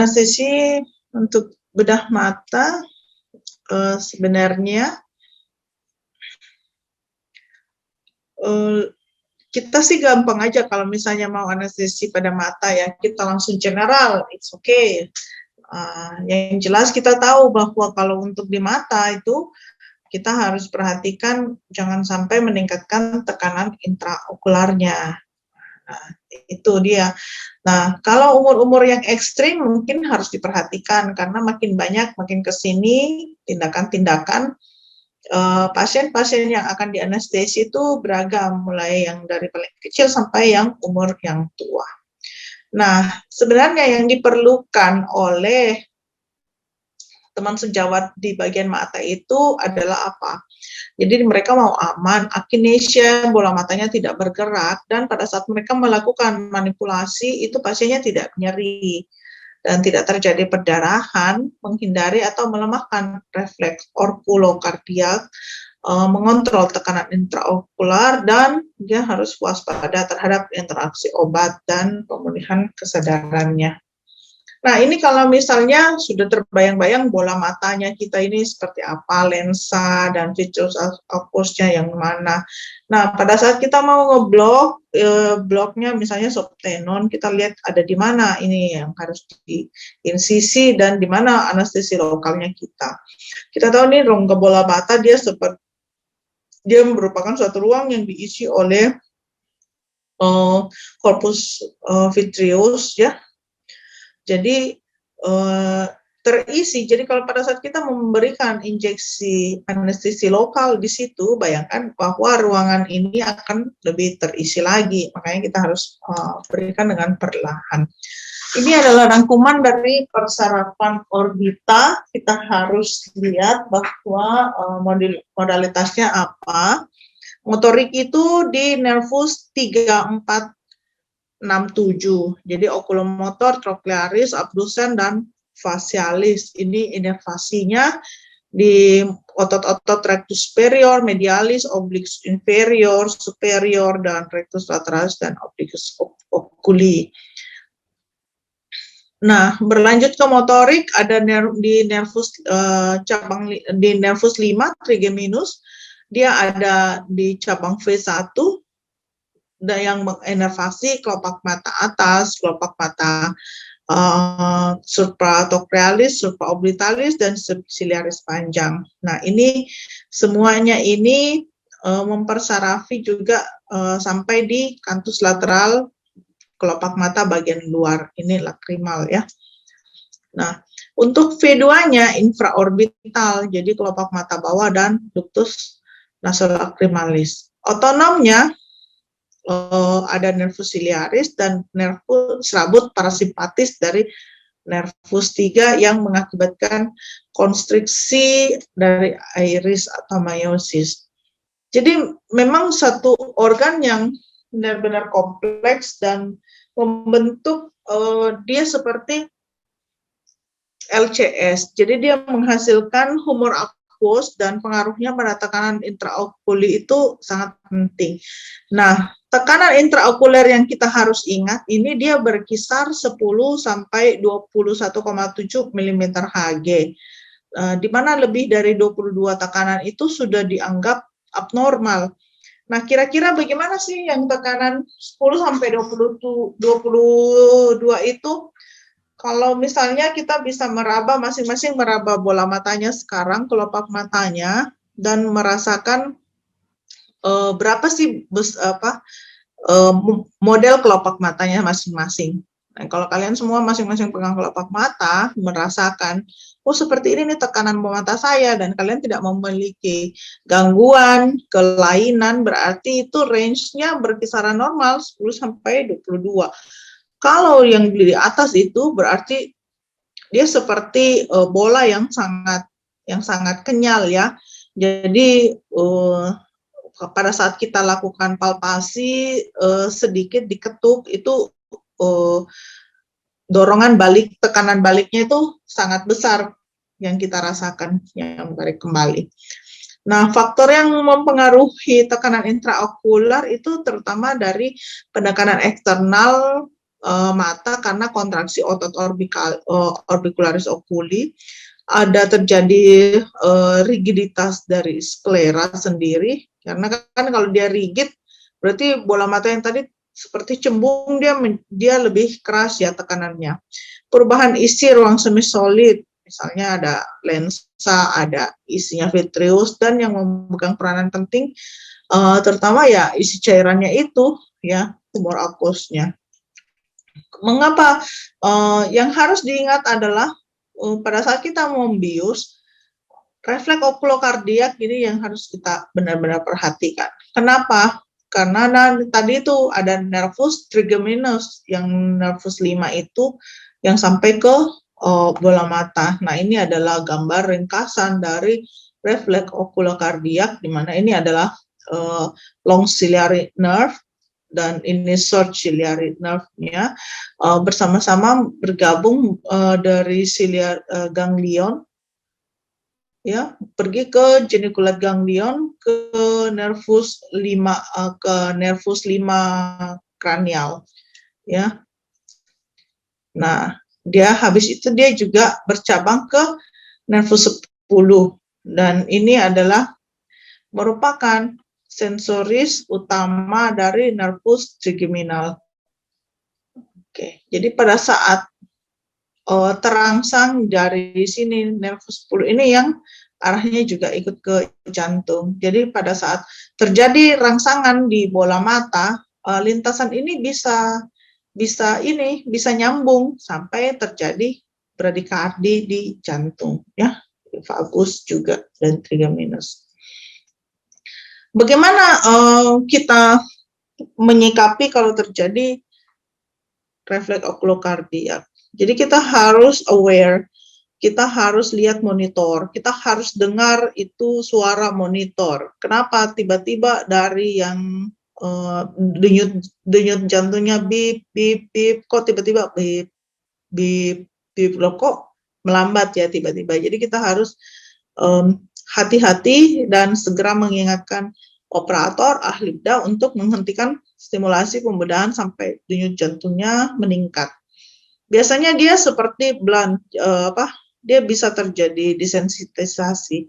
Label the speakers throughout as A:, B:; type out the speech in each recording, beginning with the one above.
A: Anestesi untuk bedah mata sebenarnya kita sih gampang aja kalau misalnya mau anestesi pada mata ya, kita langsung general, it's okay. Yang jelas kita tahu bahwa kalau untuk di mata itu kita harus perhatikan jangan sampai meningkatkan tekanan intraokularnya. Nah, itu dia. Nah, kalau umur-umur yang ekstrim mungkin harus diperhatikan karena makin banyak, makin kesini tindakan-tindakan pasien-pasien yang akan dianestesi itu beragam, mulai yang dari paling kecil sampai yang umur yang tua. Nah, sebenarnya yang diperlukan oleh teman sejawat di bagian mata itu adalah apa? Jadi mereka mau aman, akinesia, bola matanya tidak bergerak, dan pada saat mereka melakukan manipulasi, itu pasiennya tidak nyeri, dan tidak terjadi perdarahan, menghindari atau melemahkan refleks orkulokardiak, mengontrol tekanan intraokular, dan dia harus waspada terhadap interaksi obat dan pemulihan kesadarannya. Nah, ini kalau misalnya sudah terbayang-bayang bola matanya kita ini seperti apa, lensa dan fitur fokusnya yang mana. Nah, pada saat kita mau ngeblok, bloknya misalnya subtenon, kita lihat ada di mana ini yang harus diinsisi dan di mana anestesi lokalnya kita. Kita tahu nih rongga bola mata dia merupakan suatu ruang yang diisi oleh corpus vitreous ya. Jadi terisi. Jadi kalau pada saat kita memberikan injeksi anestesi lokal di situ, bayangkan bahwa ruangan ini akan lebih terisi lagi. Makanya kita harus berikan dengan perlahan. Ini adalah rangkuman dari persarapan orbita. Kita harus lihat bahwa modalitasnya apa. Motorik itu di nervus 3467. Jadi okulomotor, troklearis, abdusen, dan facialis. Ini inervasinya di otot-otot rectus superior, medialis, obliques inferior, superior, dan rectus lateralis, dan obliques oculi. Nah, berlanjut ke motorik, ada di nervus cabang di nervus 5 trigeminus, dia ada di cabang V1, yang menginervasi kelopak mata atas, kelopak mata supratrochlearis, supraorbitalis, dan subsiliaris panjang. Nah, ini semuanya ini mempersarafi juga sampai di kantus lateral kelopak mata bagian luar, ini lakrimal ya. Nah, untuk V2-nya infraorbital, jadi kelopak mata bawah dan ductus nasolacrimalis. Otonomnya ada nervus ciliaris dan nervus serabut parasimpatis dari nervus 3 yang mengakibatkan konstriksi dari iris atau meiosis. Jadi memang satu organ yang benar-benar kompleks dan membentuk dia seperti LCS. Jadi dia menghasilkan humor aqueous dan pengaruhnya pada tekanan intraokuli itu sangat penting. Nah, tekanan intraokuler yang kita harus ingat ini dia berkisar 10 sampai 21,7 mm Hg. Di mana lebih dari 22 tekanan itu sudah dianggap abnormal. Nah, kira-kira bagaimana sih yang tekanan 10 sampai 22 itu? Kalau misalnya kita bisa meraba, masing-masing meraba bola matanya sekarang, kelopak matanya, dan merasakan berapa sih model kelopak matanya masing-masing. Nah, kalau kalian semua masing-masing pegang kelopak mata, merasakan, oh seperti ini nih tekanan mata saya, dan kalian tidak memiliki gangguan, kelainan, berarti itu range-nya berkisaran normal 10 sampai 22. Kalau yang di atas itu berarti dia seperti bola yang sangat kenyal ya. Jadi pada saat kita lakukan palpasi sedikit diketuk itu dorongan balik, tekanan baliknya itu sangat besar yang kita rasakan, yang balik kembali. Nah, faktor yang mempengaruhi tekanan intraokular itu terutama dari penekanan eksternal mata karena kontraksi otot orbicularis oculi, ada terjadi rigiditas dari sklera sendiri, karena kan kalau dia rigid berarti bola mata yang tadi seperti cembung, dia lebih keras ya tekanannya. Perubahan isi ruang semi solid, misalnya ada lensa, ada isinya vitreous, dan yang memegang peranan penting terutama ya isi cairannya itu ya, tumor aqueousnya. Mengapa? Yang harus diingat adalah pada saat kita membius, refleks okulokardiak ini yang harus kita benar-benar perhatikan. Kenapa? Karena tadi itu ada nervus trigeminus, yang nervus 5 itu yang sampai ke bola mata. Nah, ini adalah gambar ringkasan dari refleks okulokardiak, di mana ini adalah long ciliary nerve dan ini short ciliary nerve-nya bersama-sama bergabung dari ciliary ganglion, ya, pergi ke geniculate ganglion, ke nervus 5 kranial, ya. Nah, dia habis itu dia juga bercabang ke nervus 10, dan ini adalah merupakan sensoris utama dari nervus trigeminal. Oke, jadi pada saat terangsang dari sini nervus 10 ini yang arahnya juga ikut ke jantung. Jadi pada saat terjadi rangsangan di bola mata, lintasan ini bisa nyambung sampai terjadi bradikardi di jantung, ya, vagus juga dan trigeminus. Bagaimana kita menyikapi kalau terjadi refleks okulokardiak? Jadi kita harus aware, kita harus lihat monitor, kita harus dengar itu suara monitor. Kenapa tiba-tiba dari yang denyut jantungnya bip bip bip, kok tiba-tiba bip bip bip, loh kok melambat ya tiba-tiba. Jadi kita harus hati-hati dan segera mengingatkan operator ahli bedah untuk menghentikan stimulasi pembedahan sampai denyut jantungnya meningkat. Biasanya dia seperti dia bisa terjadi desensitisasi.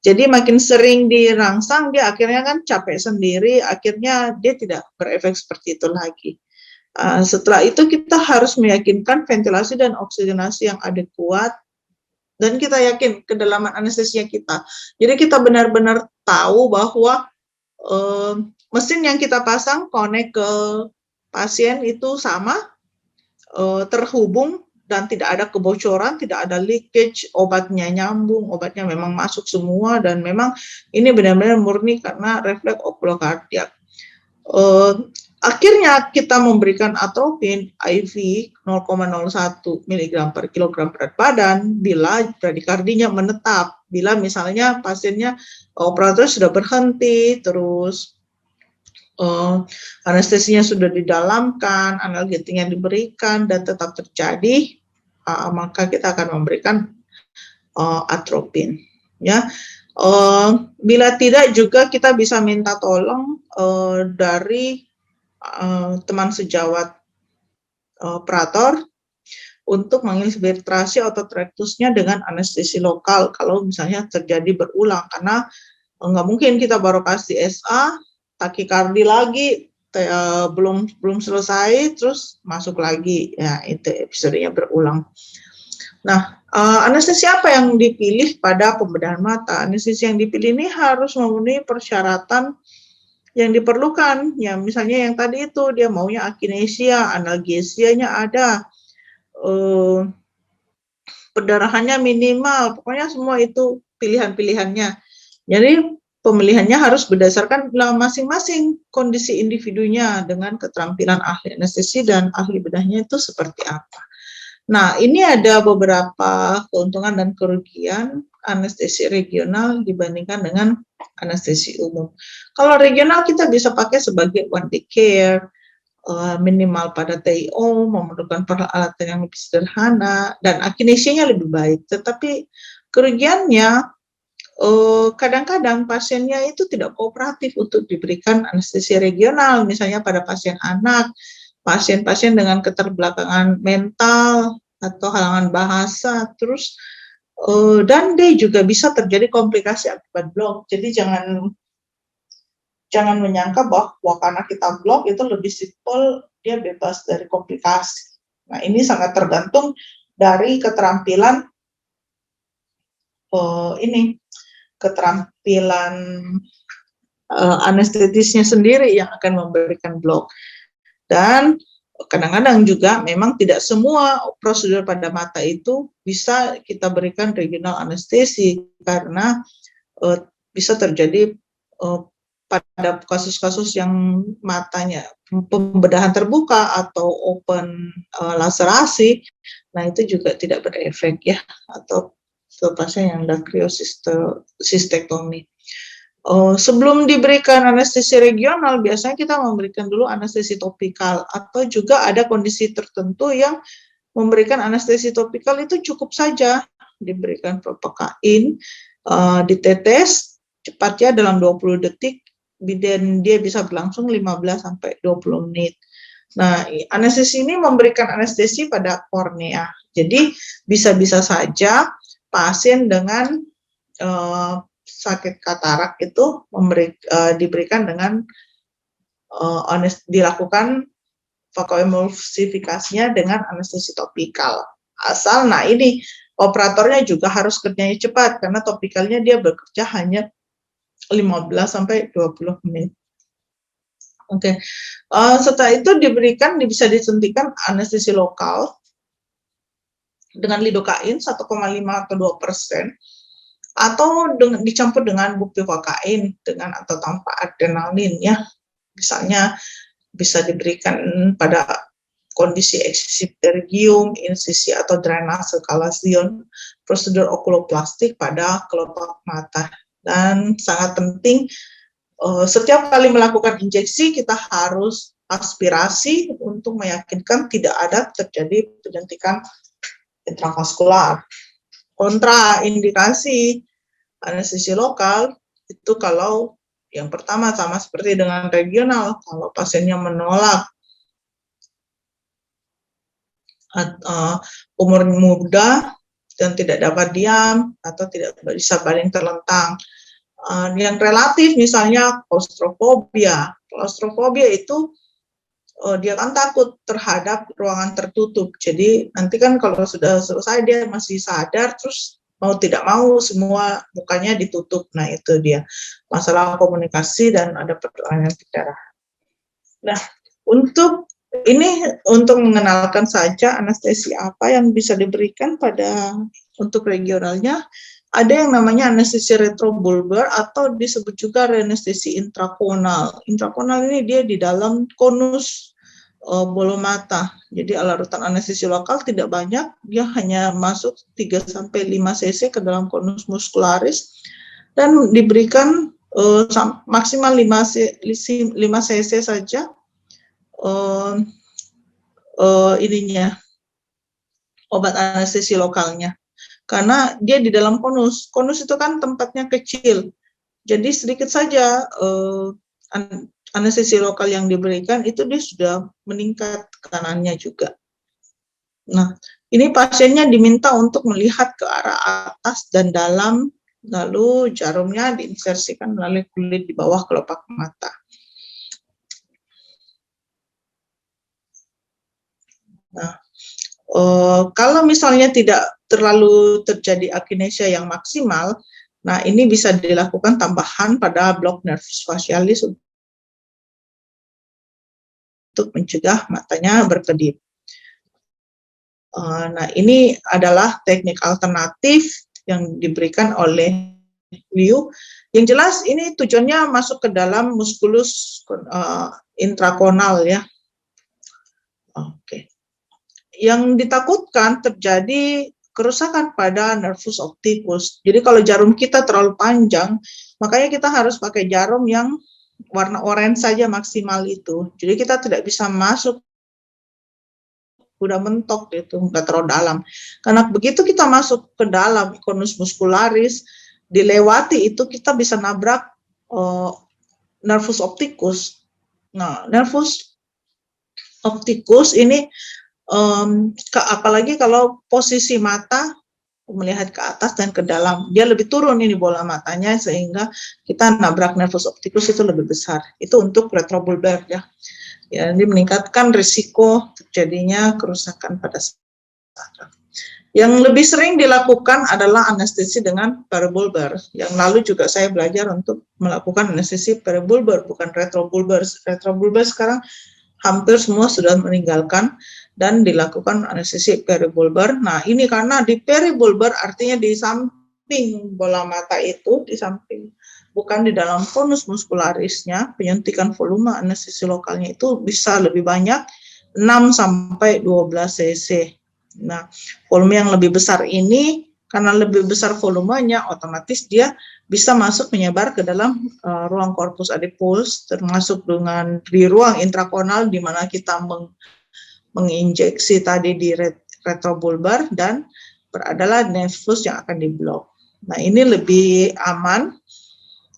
A: Jadi makin sering dirangsang, dia akhirnya kan capek sendiri, akhirnya dia tidak berefek seperti itu lagi. Setelah itu kita harus meyakinkan ventilasi dan oksigenasi yang adekuat, dan kita yakin kedalaman anestesia kita. Jadi kita benar-benar tahu bahwa mesin yang kita pasang connect ke pasien itu sama, terhubung, dan tidak ada kebocoran, tidak ada leakage, obatnya nyambung, obatnya memang masuk semua, dan memang ini benar-benar murni karena refleks okulokardiak. Akhirnya kita memberikan atropin IV 0,01 mg per kilogram berat badan bila bradikardinya menetap, bila misalnya pasiennya operator sudah berhenti, terus anestesinya sudah didalamkan, analgetiknya diberikan dan tetap terjadi, maka kita akan memberikan atropin, ya. Bila tidak juga kita bisa minta tolong dari teman sejawat operator untuk menginfiltrasi otot rektusnya dengan anestesi lokal kalau misalnya terjadi berulang, karena nggak mungkin kita baru kasih SA, takikardi lagi, belum selesai terus masuk lagi, ya itu episodenya berulang. Nah, anestesi apa yang dipilih pada pembedahan mata? Anestesi yang dipilih ini harus memenuhi persyaratan yang diperlukan, ya misalnya yang tadi itu dia maunya akinesia, analgesianya ada, perdarahannya minimal, pokoknya semua itu pilihan-pilihannya. Jadi pemilihannya harus berdasarkan masing-masing kondisi individunya dengan keterampilan ahli anestesi dan ahli bedahnya itu seperti apa. Nah, ini ada beberapa keuntungan dan kerugian anestesi regional dibandingkan dengan anestesi umum. Kalau regional kita bisa pakai sebagai one day care, minimal pada TIO, memerlukan peralatan yang lebih sederhana, dan akinesianya lebih baik. Tetapi kerugiannya, kadang-kadang pasiennya itu tidak kooperatif untuk diberikan anestesi regional, misalnya pada pasien anak, pasien-pasien dengan keterbelakangan mental atau halangan bahasa, terus dan dia juga bisa terjadi komplikasi akibat blok. Jadi jangan menyangka bahwa karena kita blok itu lebih simpel, dia bebas dari komplikasi. Nah, ini sangat tergantung dari keterampilan keterampilan anestetisnya sendiri yang akan memberikan blok. Dan kadang-kadang juga memang tidak semua prosedur pada mata itu bisa kita berikan regional anestesi karena bisa terjadi pada kasus-kasus yang matanya pembedahan terbuka atau open laserasi, nah itu juga tidak berefek ya, atau pasien yang ada kriosistektomi. Sebelum diberikan anestesi regional, biasanya kita memberikan dulu anestesi topikal, atau juga ada kondisi tertentu yang memberikan anestesi topikal itu cukup saja diberikan propakain, ditetes cepatnya dalam 20 detik, dan dia bisa berlangsung 15 sampai 20 menit. Nah, anestesi ini memberikan anestesi pada kornea. Jadi bisa-bisa saja pasien dengan sakit katarak itu diberikan dengan dilakukan vakoemulsifikasinya dengan anestesi topikal. Asal, nah ini operatornya juga harus kerjanya cepat karena topikalnya dia bekerja hanya 15 sampai 20 menit. Oke. Setelah itu bisa disuntikan anestesi lokal dengan lidokain 1,5 atau 2%, atau dicampur dengan bupivacain dengan atau tanpa adrenalin ya. Misalnya bisa diberikan pada kondisi eksesif pterygium, insisi atau drainase kalasion, prosedur okuloplastik pada kelopak mata. Dan sangat penting, setiap kali melakukan injeksi kita harus aspirasi untuk meyakinkan tidak ada terjadi penyuntikan intravaskular. Kontraindikasi anestesi lokal itu kalau yang pertama sama seperti dengan regional, kalau pasiennya menolak, umur muda dan tidak dapat diam atau tidak bisa baling terlentang. Yang relatif misalnya klaustrofobia. Klaustrofobia itu dia kan takut terhadap ruangan tertutup. Jadi nanti kan kalau sudah selesai dia masih sadar, terus mau tidak mau semua mukanya ditutup. Nah itu dia masalah komunikasi dan ada perlawanan darah. Nah untuk mengenalkan saja anestesi apa yang bisa diberikan untuk regionalnya, ada yang namanya anestesi retrobulbar atau disebut juga anestesi intrakonal. Intrakonal ini dia di dalam konus bolo mata. Jadi larutan anestesi lokal tidak banyak, dia hanya masuk 3-5 cc ke dalam konus muscularis dan diberikan maksimal 5 cc saja obat anestesi lokalnya, karena dia di dalam konus. Konus itu kan tempatnya kecil, jadi sedikit saja anestesi lokal yang diberikan itu dia sudah meningkat tekanannya juga. Nah, ini pasiennya diminta untuk melihat ke arah atas dan dalam, lalu jarumnya diinsersikan melalui kulit di bawah kelopak mata. Nah, kalau misalnya tidak terlalu terjadi akinesia yang maksimal, nah ini bisa dilakukan tambahan pada blok nervus facialis untuk mencegah matanya berkedip. Nah ini adalah teknik alternatif yang diberikan oleh Liu. Yang jelas ini tujuannya masuk ke dalam muskulus intrakonal ya. Oke. Yang ditakutkan terjadi kerusakan pada nervus opticus. Jadi kalau jarum kita terlalu panjang, makanya kita harus pakai jarum yang warna oranye saja maksimal itu. Jadi kita tidak bisa masuk, udah mentok itu, nggak terlalu dalam. Karena begitu kita masuk ke dalam konus muscularis, dilewati itu kita bisa nabrak nervus opticus. Nah, nervus optikus ini apalagi kalau posisi mata melihat ke atas dan ke dalam, dia lebih turun ini bola matanya sehingga kita nabrak nervus optikus itu lebih besar. Itu untuk retrobulbar ya. Ya, ini meningkatkan risiko terjadinya kerusakan pada saraf. Yang lebih sering dilakukan adalah anestesi dengan peribulbar. Yang lalu juga saya belajar untuk melakukan anestesi peribulbar, bukan retrobulbar. Retrobulbar sekarang hampir semua sudah meninggalkan dan dilakukan anestesi peribulbar. Nah, ini karena di peribulbar artinya di samping bola mata itu, di samping, bukan di dalam konus muskularisnya, penyuntikan volume anestesi lokalnya itu bisa lebih banyak, 6 sampai 12 cc. Nah, volume yang lebih besar ini karena lebih besar volumenya, otomatis dia bisa masuk menyebar ke dalam ruang korpus adipus, termasuk dengan di ruang intrakonal di mana kita menginjeksi tadi di retrobulbar dan adalah nervus yang akan diblok. Nah, ini lebih aman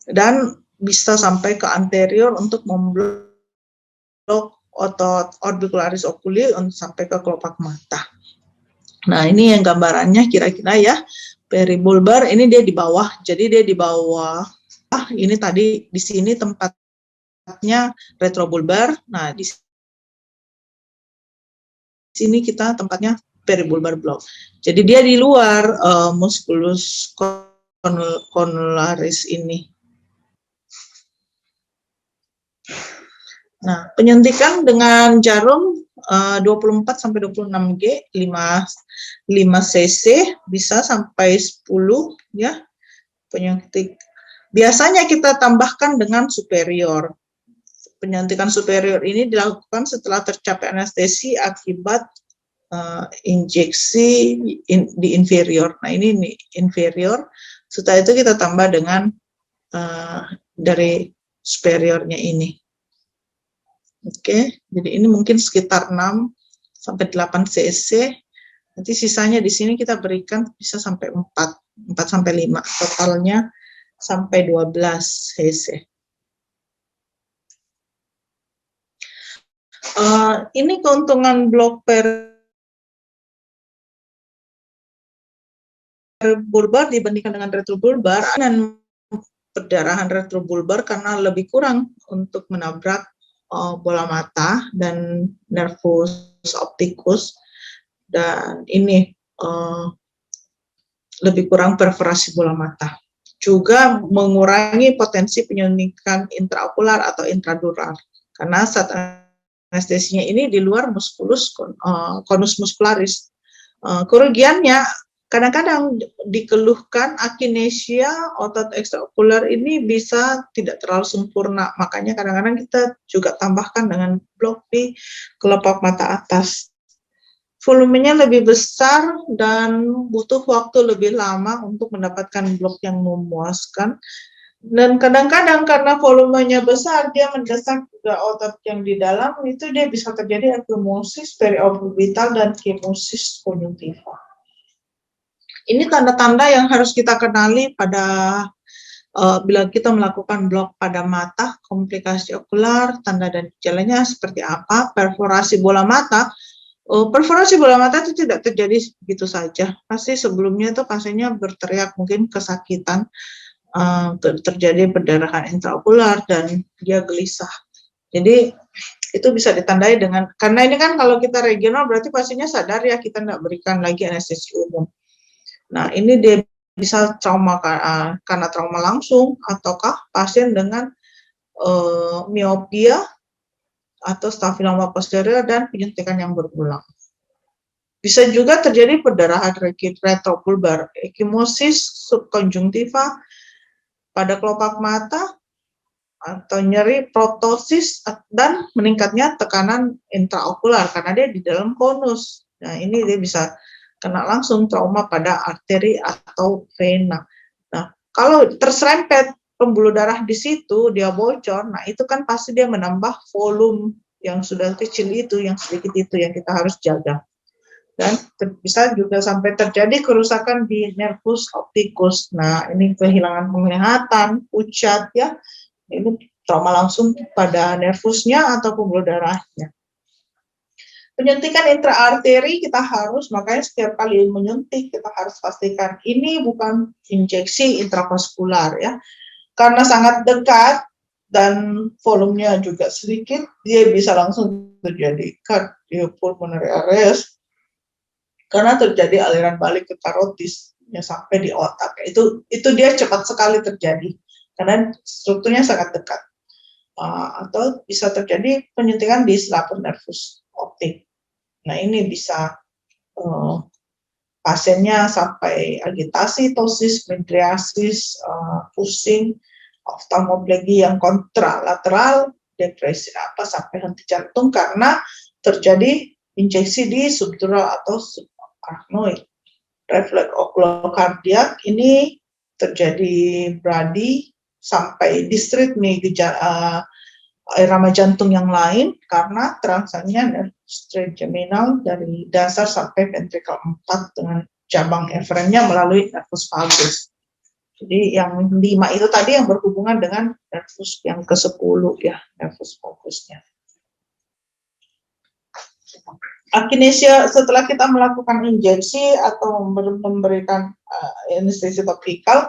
A: dan bisa sampai ke anterior untuk memblok otot orbicularis oculi untuk sampai ke kelopak mata. Nah, ini yang gambarannya kira-kira ya. Peribulbar ini dia di bawah, jadi dia di bawah. Ini tadi di sini tempatnya retrobulbar. Nah, di sini kita tempatnya peribulbar block. Jadi dia di luar musculus conularis ini. Nah, penyuntikan dengan jarum 24 sampai 26 G, 5 cc bisa sampai 10 ya. Penyuntik. Biasanya kita tambahkan dengan superior. Penyuntikan superior ini dilakukan setelah tercapai anestesi akibat injeksi di inferior. Nah, ini inferior. Setelah itu kita tambah dengan dari superiornya ini. Oke, jadi ini mungkin sekitar 6 sampai 8 cc. Nanti sisanya di sini kita berikan bisa sampai 4 sampai 5. Totalnya sampai 12 cc. Ini keuntungan blok peribulbar dibandingkan dengan retrobulbar, dan perdarahan retrobulbar karena lebih kurang untuk menabrak bola mata dan nervus optikus, dan ini lebih kurang perforasi bola mata. Juga mengurangi potensi penyuntikan intraokular atau intradural karena saat anestesinya ini di luar muskulus konus muskularis. Kerugiannya kadang-kadang dikeluhkan akinesia otot ekstraokular ini bisa tidak terlalu sempurna, makanya kadang-kadang kita juga tambahkan dengan blok di kelopak mata atas. Volumenya lebih besar dan butuh waktu lebih lama untuk mendapatkan blok yang memuaskan. Dan kadang-kadang karena volumenya besar, dia mendesak juga otot yang di dalam, itu dia bisa terjadi ekimosis periorbital dan kemosis konjungtiva. Ini tanda-tanda yang harus kita kenali pada bila kita melakukan blok pada mata, komplikasi okular, tanda dan gejalanya seperti apa. Perforasi bola mata, perforasi bola mata itu tidak terjadi begitu saja. Pasti sebelumnya itu pasiennya berteriak mungkin kesakitan, terjadi perdarahan intraokular dan dia gelisah. Jadi itu bisa ditandai dengan, karena ini kan kalau kita regional berarti pasiennya sadar ya, kita tidak berikan lagi anestesi umum. Nah, ini dia bisa trauma karena trauma langsung, ataukah pasien dengan miopia atau stafinoma posterior dan penyuntikan yang berulang. Bisa juga terjadi perdarahan retrobulbar, ekimosis subkonjungtiva pada kelopak mata, atau nyeri protosis dan meningkatnya tekanan intraokular karena dia di dalam konus. Nah, ini dia bisa kena langsung trauma pada arteri atau vena. Nah, kalau terserempet pembuluh darah di situ, dia bocor, nah itu kan pasti dia menambah volume yang sudah kecil itu, yang sedikit itu yang kita harus jaga. Dan bisa juga sampai terjadi kerusakan di nervus optikus. Nah, ini kehilangan penglihatan, pucat ya. Ini trauma langsung pada nervusnya atau pembuluh darahnya. Penyuntikan intraarteri kita harus, makanya setiap kali menyuntik kita harus pastikan ini bukan injeksi intravaskular ya, karena sangat dekat dan volumenya juga sedikit, dia bisa langsung terjadi cardiopulmonary arrest karena terjadi aliran balik ke karotisnya sampai di otak. Itu dia cepat sekali terjadi karena strukturnya sangat dekat. Atau bisa terjadi penyuntikan di selaput nervus optik. Nah, ini bisa pasiennya sampai agitasi, tosis, midriasis, pusing, oftalmoplegi yang kontralateral, depresi sampai henti jantung karena terjadi injeksi di subdural atau subarachnoid. Refleks okulokardiak ini terjadi brady sampai distritmi irama jantung yang lain karena transaksinya nervus trigeminal dari dasar sampai ventricle 4 dengan cabang efrennya melalui nervus vagus. Jadi yang 5 itu tadi yang berhubungan dengan nervus yang ke-10 ya, nervus vagusnya. Akinesia setelah kita melakukan injeksi atau memberikan anestesi topikal,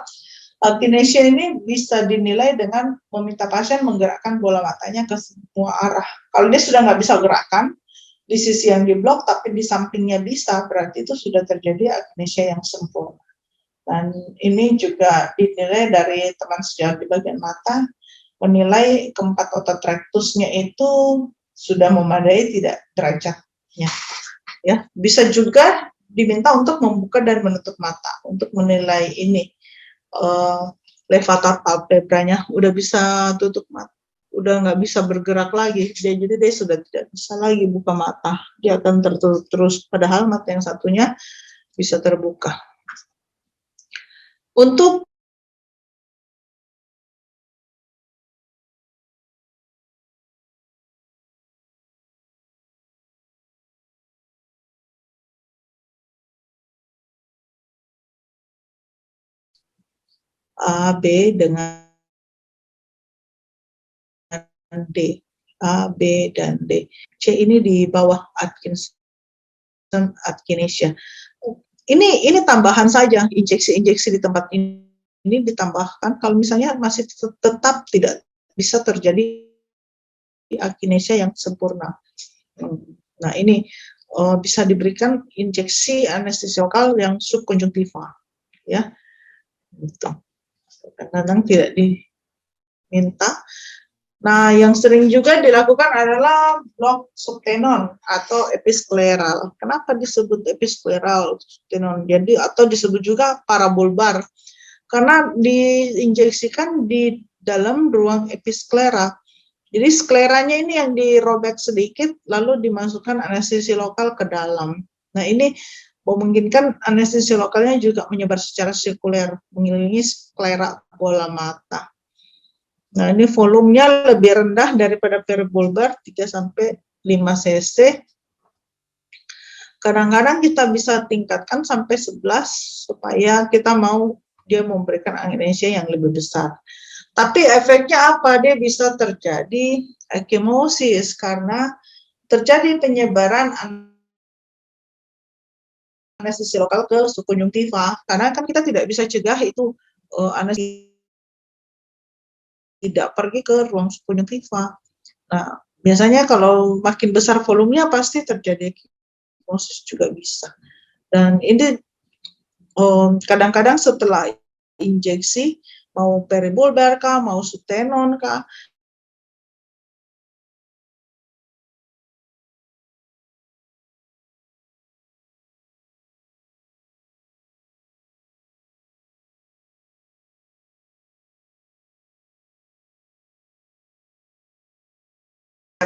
A: akinesia ini bisa dinilai dengan meminta pasien menggerakkan bola matanya ke semua arah. Kalau dia sudah nggak bisa gerakkan di sisi yang diblok, tapi di sampingnya bisa, berarti itu sudah terjadi akinesia yang sempurna. Dan ini juga dinilai dari teman sejawat di bagian mata, menilai keempat otot rectusnya itu sudah memadai tidak derajatnya. Ya, bisa juga diminta untuk membuka dan menutup mata untuk menilai ini. Levator palpebranya udah bisa tutup mata, udah nggak bisa bergerak lagi, jadi dia sudah tidak bisa lagi buka mata, dia akan tertutup terus, padahal mata yang satunya bisa terbuka. Untuk A, B dengan D, A, B, dan D. C ini di bawah akinesia. Ini tambahan saja, injeksi-injeksi di tempat ini ditambahkan kalau misalnya masih tetap tidak bisa terjadi akinesia yang sempurna. Nah, ini bisa diberikan injeksi anestesi lokal yang subkonjungtiva, ya. Gitu. Kadang-kadang tidak diminta. Nah, yang sering juga dilakukan adalah blok subtenon atau episkleral. Kenapa disebut episkleral subtenon? Jadi atau disebut juga parabulbar karena diinjeksikan di dalam ruang episklera. Jadi skleranya ini yang dirobek sedikit lalu dimasukkan anestesi lokal ke dalam. Nah, ini memungkinkan anestesi lokalnya juga menyebar secara sirkuler, mengelilingi sklera bola mata. Nah, ini volumenya lebih rendah daripada peribulbar, 3-5 cc. Kadang-kadang kita bisa tingkatkan sampai 11 supaya kita mau dia memberikan akinesia yang lebih besar. Tapi efeknya apa? Dia bisa terjadi ekimosis karena terjadi penyebaran anestesi lokal ke subkonjungtiva. Karena kan kita tidak bisa cegah itu anestesi tidak pergi ke ruang subkonjungtiva. Nah, biasanya kalau makin besar volumenya pasti terjadi ekimosis juga bisa. Dan ini kadang-kadang setelah injeksi, mau peribulbar kah, mau subtenon kah,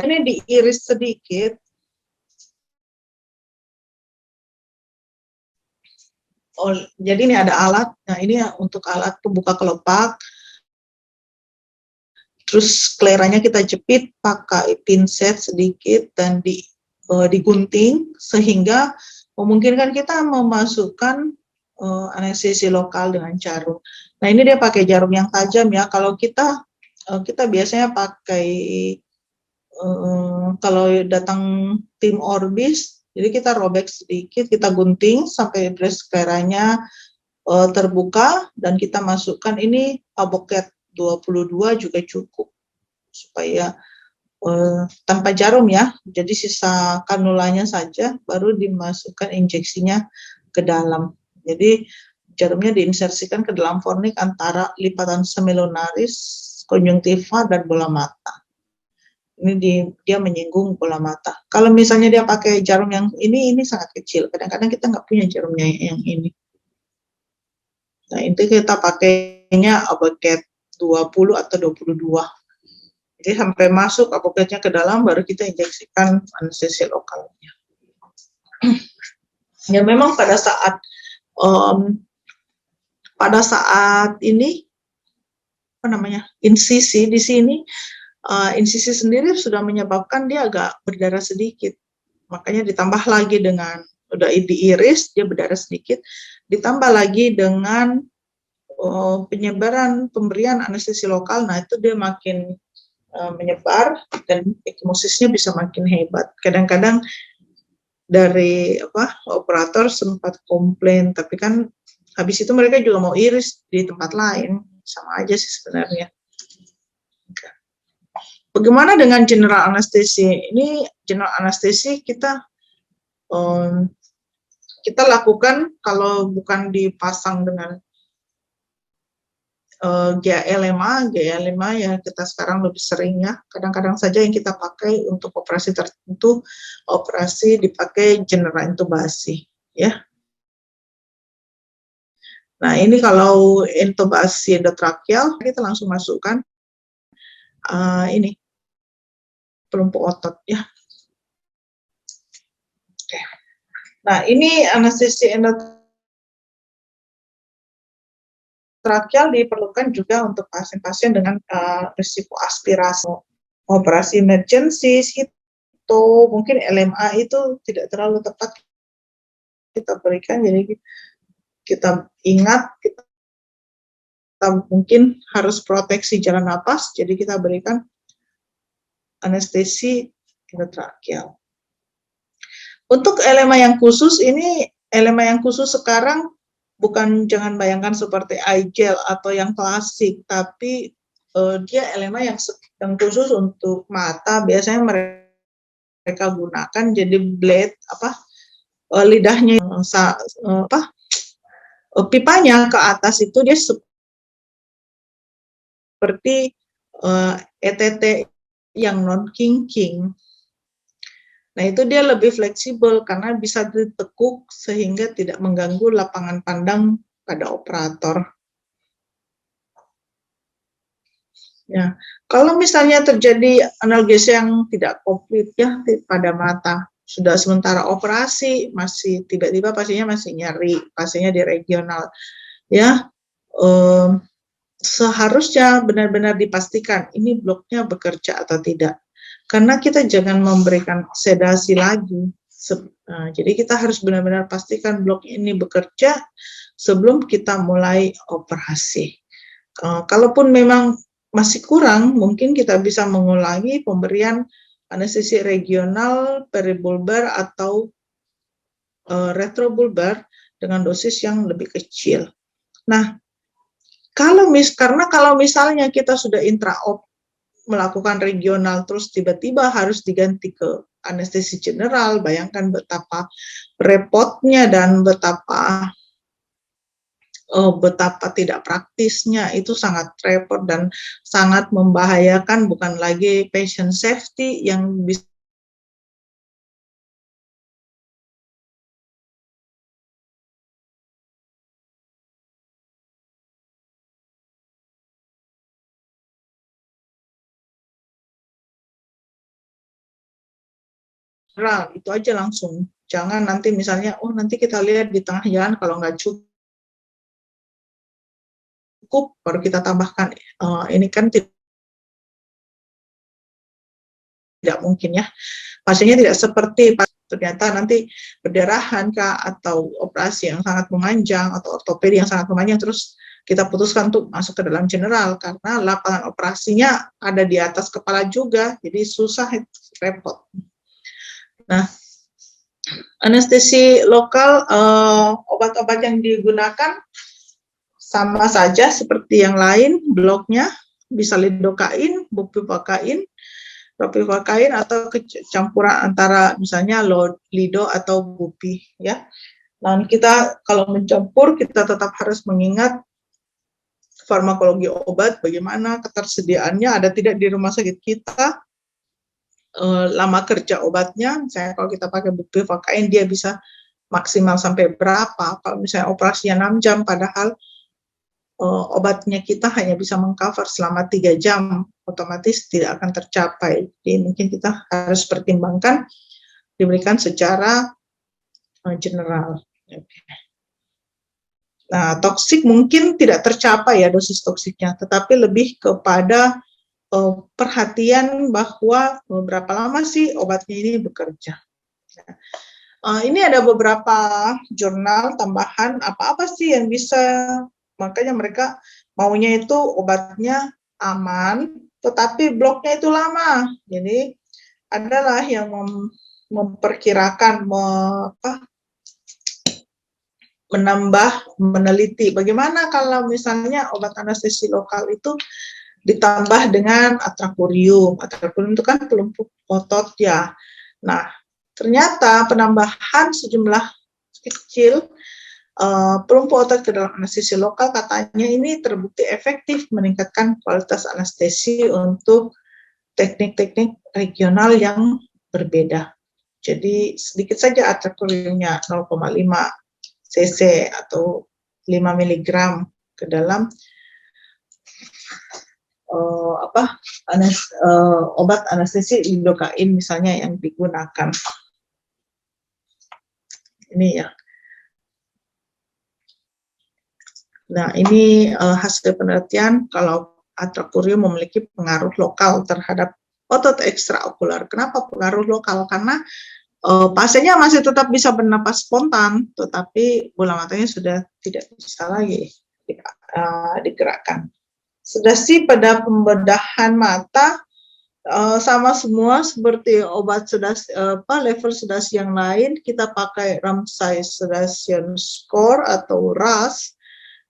A: ini diiris sedikit. Jadi ini ada alat. Nah, ini untuk alat pembuka kelopak. Terus skleranya kita jepit pakai pinset sedikit dan digunting sehingga memungkinkan kita memasukkan anestesi lokal dengan jarum. Nah, ini dia pakai jarum yang tajam ya. Kalau kita biasanya pakai kalau datang tim orbis, jadi kita robek sedikit, kita gunting sampai bereskeranya terbuka, dan kita masukkan ini avokat 22 juga cukup, supaya tanpa jarum ya, jadi sisa kanulanya saja, baru dimasukkan injeksinya ke dalam. Jadi jarumnya diinsersikan ke dalam fornik antara lipatan semilunaris, konjungtiva, dan bola mata. Ini dia menyinggung bola mata. Kalau misalnya dia pakai jarum yang ini sangat kecil. Kadang-kadang kita nggak punya jarumnya yang ini. Nah, itu kita pakainya avokat 20 atau 22. Jadi sampai masuk avokatnya ke dalam, baru kita injeksikan anestesi lokalnya. Ya memang pada saat ini apa namanya, insisi di sini, insisi sendiri sudah menyebabkan dia agak berdarah sedikit, makanya ditambah lagi dengan udah diiris dia berdarah sedikit, ditambah lagi dengan pemberian anestesi lokal. Nah itu dia makin menyebar dan ekimosisnya bisa makin hebat. Kadang-kadang dari operator sempat komplain, tapi kan habis itu mereka juga mau iris di tempat lain, sama aja sih sebenarnya. Bagaimana dengan general anestesi? Ini general anestesi kita lakukan kalau bukan dipasang dengan GA5 ya kita sekarang lebih sering ya. Kadang-kadang saja yang kita pakai untuk operasi tertentu, operasi dipakai general intubasi ya. Nah ini kalau intubasi endotrakeal kita langsung masukkan ini pelumpuh otot ya. Oke. Nah ini anestesi endotrakeal diperlukan juga untuk pasien-pasien dengan risiko aspirasi, operasi emergency itu mungkin LMA itu tidak terlalu tepat kita berikan, jadi kita ingat kita mungkin harus proteksi jalan napas, jadi kita berikan anestesi endotrakeal. Untuk LMA yang khusus, ini LMA yang khusus sekarang bukan, jangan bayangkan seperti iGel atau yang klasik, tapi dia LMA yang khusus untuk mata. Biasanya mereka gunakan jadi blade lidahnya pipanya ke atas itu dia seperti ETT yang non kinking. Nah itu dia lebih fleksibel karena bisa ditekuk sehingga tidak mengganggu lapangan pandang pada operator. Ya, kalau misalnya terjadi analgesia yang tidak komplit ya pada mata, sudah sementara operasi masih tiba-tiba pasiennya masih nyeri, pasiennya di regional, ya seharusnya benar-benar dipastikan ini bloknya bekerja atau tidak. Karena kita jangan memberikan sedasi lagi. Jadi kita harus benar-benar pastikan blok ini bekerja sebelum kita mulai operasi. Kalaupun memang masih kurang, mungkin kita bisa mengulangi pemberian anestesi regional, peribulbar atau retrobulbar dengan dosis yang lebih kecil. Nah, karena kalau misalnya kita sudah intraop melakukan regional terus tiba-tiba harus diganti ke anestesi general, bayangkan betapa repotnya dan betapa tidak praktisnya, itu sangat repot dan sangat membahayakan, bukan lagi patient safety yang bisa itu aja langsung. Jangan nanti misalnya, nanti kita lihat di tengah jalan kalau nggak cukup, baru kita tambahkan. Ini kan tidak mungkin ya. Pasiennya tidak seperti ternyata nanti perdarahan kah, atau operasi yang sangat memanjang, atau ortopedi yang sangat memanjang, terus kita putuskan untuk masuk ke dalam general karena lapangan operasinya ada di atas kepala juga, jadi susah, repot. Nah, anestesi lokal, obat-obat yang digunakan sama saja seperti yang lain, bloknya bisa lidokain, bupivacain, propivakain, atau campuran antara misalnya lido atau bupi, ya. Dan kita kalau mencampur, kita tetap harus mengingat farmakologi obat, bagaimana ketersediaannya, ada tidak di rumah sakit kita, lama kerja obatnya. Misalnya kalau kita pakai bupivacain, dia bisa maksimal sampai berapa. Kalau misalnya operasinya 6 jam, padahal obatnya kita hanya bisa mengcover selama 3 jam, otomatis tidak akan tercapai. Jadi mungkin kita harus pertimbangkan diberikan secara general. Nah, toksik mungkin tidak tercapai ya dosis toksiknya, tetapi lebih kepada perhatian bahwa berapa lama sih obatnya ini bekerja. Ini ada beberapa jurnal tambahan, apa-apa sih yang bisa, makanya mereka maunya itu obatnya aman, tetapi bloknya itu lama. Jadi adalah yang memperkirakan, menambah, meneliti bagaimana kalau misalnya obat anestesi lokal itu ditambah dengan atrakurium. Atrakurium itu kan pelumpuh otot ya. Nah, ternyata penambahan sejumlah kecil pelumpuh otot ke dalam anestesi lokal katanya ini terbukti efektif meningkatkan kualitas anestesi untuk teknik-teknik regional yang berbeda. Jadi sedikit saja atrakuriumnya 0,5 cc atau 5 mg ke dalam obat anestesi lidokain misalnya yang digunakan. Ini ya. Nah, ini hasil penelitian kalau atrakurium memiliki pengaruh lokal terhadap otot ekstraokular. Kenapa pengaruh lokal? Karena pasiennya masih tetap bisa bernapas spontan, tetapi bola matanya sudah tidak bisa lagi digerakkan. Sedasi pada pembedahan mata sama semua seperti obat sedasi, level sedasi yang lain, kita pakai Ramsay Sedation Score atau RAS.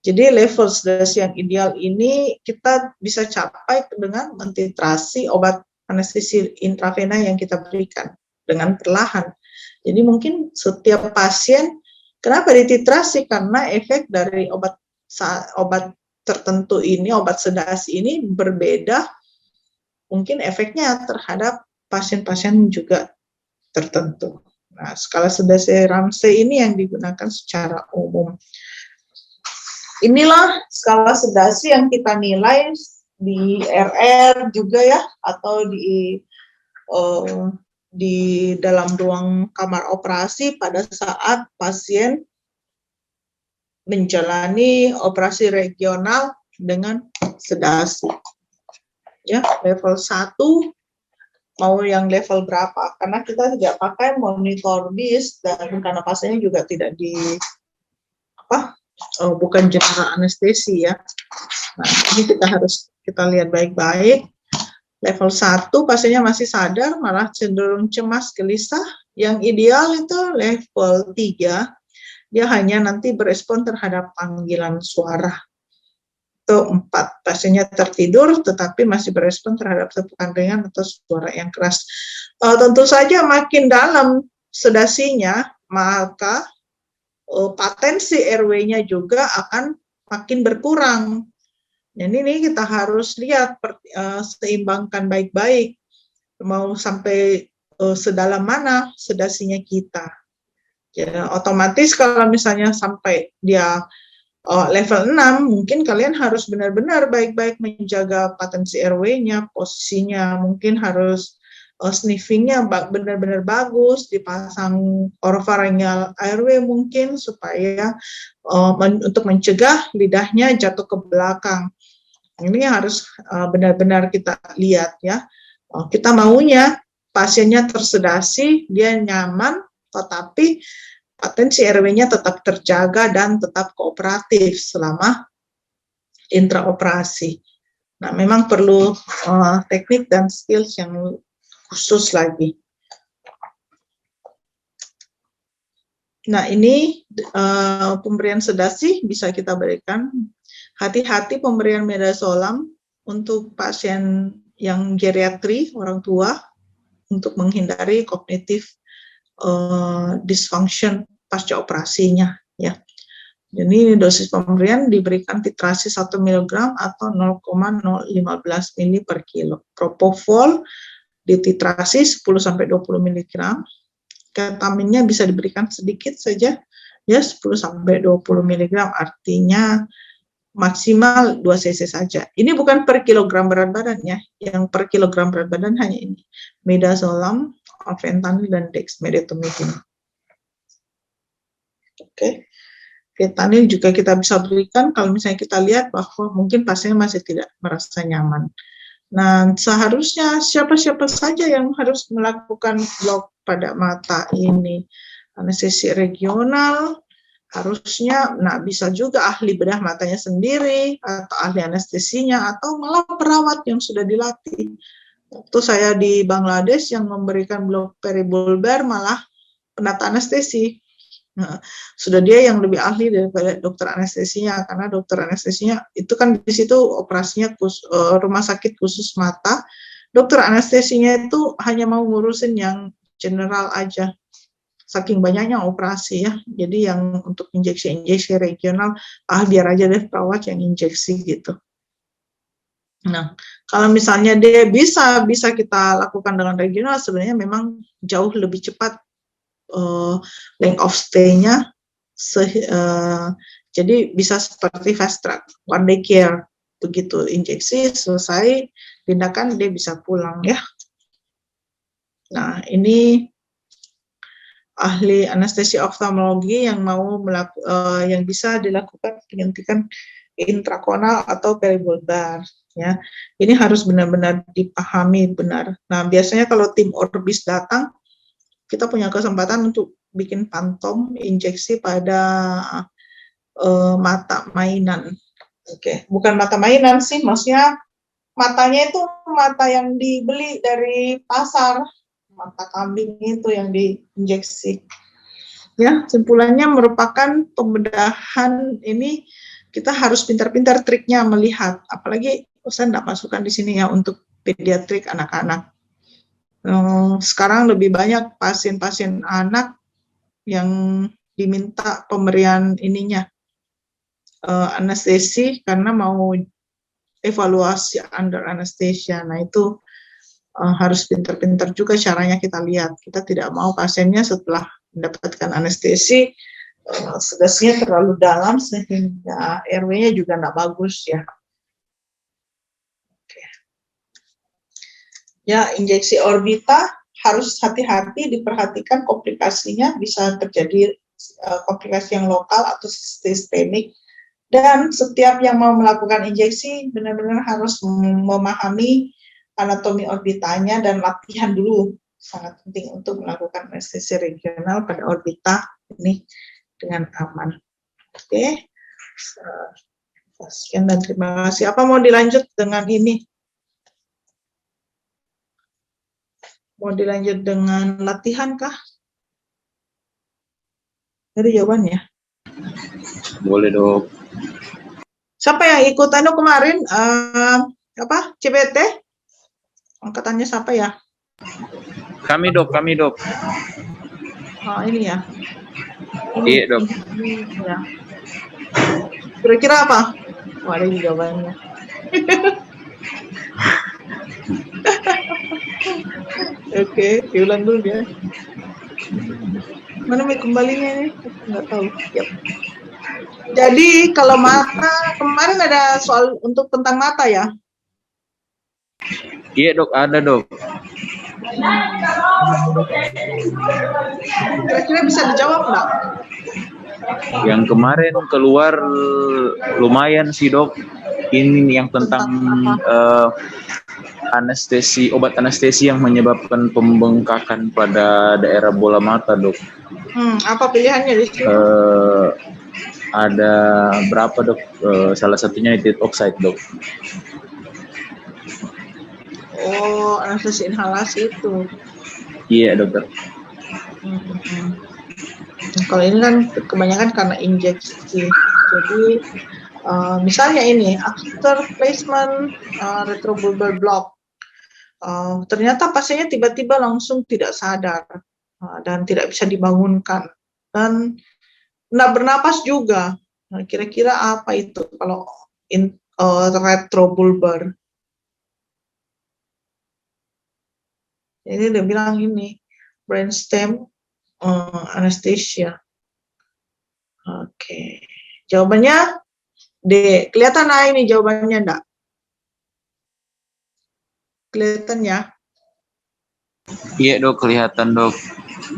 A: Jadi level sedasi yang ideal ini kita bisa capai dengan mentitrasi obat anestesi intravena yang kita berikan dengan perlahan. Jadi mungkin setiap pasien, kenapa dititrasi? Karena efek dari obat tertentu ini, obat sedasi ini berbeda, mungkin efeknya terhadap pasien-pasien juga tertentu. Nah, skala sedasi Ramsay ini yang digunakan secara umum. Inilah skala sedasi yang kita nilai di RR juga ya, atau di dalam ruang kamar operasi pada saat pasien menjalani operasi regional dengan sedasi. Ya, level 1 mau yang level berapa? Karena kita tidak pakai monitor bis dan karena pasiennya juga tidak bukan general anestesi ya. Nah, ini kita lihat baik-baik. Level 1 pasiennya masih sadar, malah cenderung cemas, gelisah. Yang ideal itu level 3. Dia hanya nanti berespon terhadap panggilan suara. Itu 4, pasiennya tertidur tetapi masih berespon terhadap tepukan ringan atau suara yang keras. Tentu saja makin dalam sedasinya, maka potensi airway-nya juga akan makin berkurang. Dan ini kita harus lihat, seimbangkan baik-baik, mau sampai sedalam mana sedasinya kita. Ya, otomatis kalau misalnya sampai dia level 6, mungkin kalian harus benar-benar baik-baik menjaga potensi airway-nya, posisinya, mungkin harus sniffing-nya benar-benar bagus, dipasang oropharyngeal airway mungkin supaya untuk mencegah lidahnya jatuh ke belakang. Ini harus benar-benar kita lihat ya. Kita maunya pasiennya tersedasi, dia nyaman, tetapi potensi airway-nya tetap terjaga dan tetap kooperatif selama intraoperasi. Nah, memang perlu teknik dan skills yang khusus lagi. Nah, ini pemberian sedasi bisa kita berikan. Hati-hati pemberian midazolam untuk pasien yang geriatri, orang tua, untuk menghindari kognitif dysfunction pasca operasinya, ya. Jadi dosis pemberian diberikan titrasi 1 mg atau 0,015 ml per kilo. Propofol dititrasi 10-20 mg. Ketaminnya bisa diberikan sedikit saja, ya 10-20 mg, artinya maksimal 2 cc saja. Ini bukan per kilogram berat badan ya, yang per kilogram berat badan hanya ini. Midazolam, fentanyl, dan dexmedetomidine. Oke. Fentanyl juga kita bisa berikan kalau misalnya kita lihat bahwa mungkin pasiennya masih tidak merasa nyaman. Nah, seharusnya siapa-siapa saja yang harus melakukan blok pada mata ini. Anestesi regional, harusnya, nah bisa juga ahli bedah matanya sendiri, atau ahli anestesinya, atau malah perawat yang sudah dilatih. Waktu saya di Bangladesh yang memberikan blok peribulbar malah penata anestesi. Nah, sudah dia yang lebih ahli daripada dokter anestesinya, karena dokter anestesinya itu kan di situ operasinya rumah sakit khusus mata. Dokter anestesinya itu hanya mau ngurusin yang general aja, saking banyaknya operasi ya. Jadi yang untuk injeksi regional, biar aja deh perawat yang injeksi gitu. Nah, kalau misalnya dia bisa kita lakukan dengan regional, sebenarnya memang jauh lebih cepat length of stay-nya, jadi bisa seperti fast track, one day care, begitu injeksi selesai tindakan dia bisa pulang ya. Nah, ini ahli anestesi oftalmologi yang mau yang bisa dilakukan penyuntikan intrakonal atau peribulbar ya. Ini harus benar-benar dipahami benar. Nah, biasanya kalau tim Orbis datang, kita punya kesempatan untuk bikin pantom injeksi pada mata mainan. Oke, bukan mata mainan sih, maksudnya matanya itu mata yang dibeli dari pasar, mata kambing itu yang diinjeksi. Ya, simpulannya merupakan pembedahan ini kita harus pintar-pintar triknya melihat, apalagi saya tidak masukkan di sini ya untuk pediatrik anak-anak. Sekarang lebih banyak pasien-pasien anak yang diminta pemberian ininya anestesi karena mau evaluasi under anesthesia. Nah, itu harus pintar-pintar juga caranya kita lihat. Kita tidak mau pasiennya setelah mendapatkan anestesi sedasinya terlalu dalam sehingga RW-nya juga tidak bagus ya. Ya, injeksi orbita harus hati-hati, diperhatikan komplikasinya, bisa terjadi komplikasi yang lokal atau sistemik. Dan setiap yang mau melakukan injeksi benar-benar harus memahami anatomi orbitanya dan latihan dulu. Sangat penting untuk melakukan anestesi regional pada orbita ini dengan aman. Oke. Sekian dan terima kasih. Apa mau dilanjut dengan ini? Mau dilanjut dengan latihan kah? Dari jawabannya.
B: Boleh, Dok.
A: Siapa yang ikut kemarin CBT? Angkatannya siapa ya?
B: Kami, Dok.
A: Oh, ini ya.
B: Iya, Dok.
A: Ya. Kira-kira apa? Oh, ada jawabannya. Oke, diulang dulu ya. Mana kembalinya ini? Nggak tahu. Yep. Jadi kalau mata, kemarin ada soal untuk tentang mata ya?
B: Iya, Dok, ada, Dok.
A: Kira-kira bisa dijawab nggak?
B: Yang kemarin keluar lumayan sih, Dok. Ini yang tentang anestesi, obat anestesi yang menyebabkan pembengkakan pada daerah bola mata, Dok.
A: Apa pilihannya di sini?
B: Ada berapa dok? Salah satunya nitric oxide dok.
A: Oh, anestesi inhalasi itu.
B: Iya dokter.
A: Kalau ini kan kebanyakan karena injeksi. Jadi misalnya ini after placement retrobulbar block, ternyata pasiennya tiba-tiba langsung tidak sadar dan tidak bisa dibangunkan dan tidak bernapas juga. Nah, kira-kira apa itu kalau retrobulbar? Ini dia bilang ini brainstem anesthesia. Oke, jawabannya D. Kelihatan ini jawabannya enggak? Kelihatan ya?
B: Iya dok, kelihatan dok.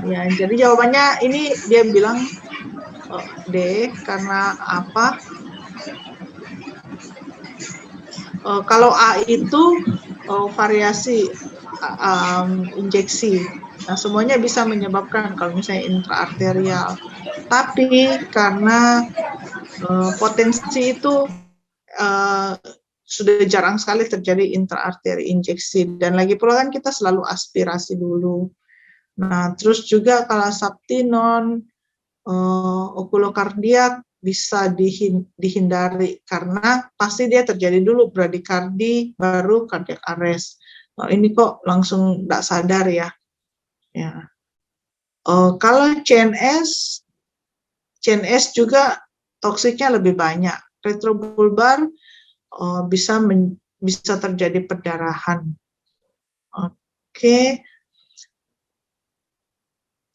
A: Ya, jadi jawabannya ini dia bilang D karena apa? Kalau A itu variasi injeksi. Nah, semuanya bisa menyebabkan kalau misalnya intraarterial. Tapi karena potensi itu sudah jarang sekali terjadi intraarteri injeksi dan lagi pula kan kita selalu aspirasi dulu. Nah, terus juga kalau subtenon okulokardiak bisa dihindari karena pasti dia terjadi dulu bradikardi baru cardiac arrest. Nah, ini kok langsung tidak sadar ya. Ya. Kalau CNS juga toksiknya lebih banyak. Retrobulbar bisa terjadi perdarahan. Oke.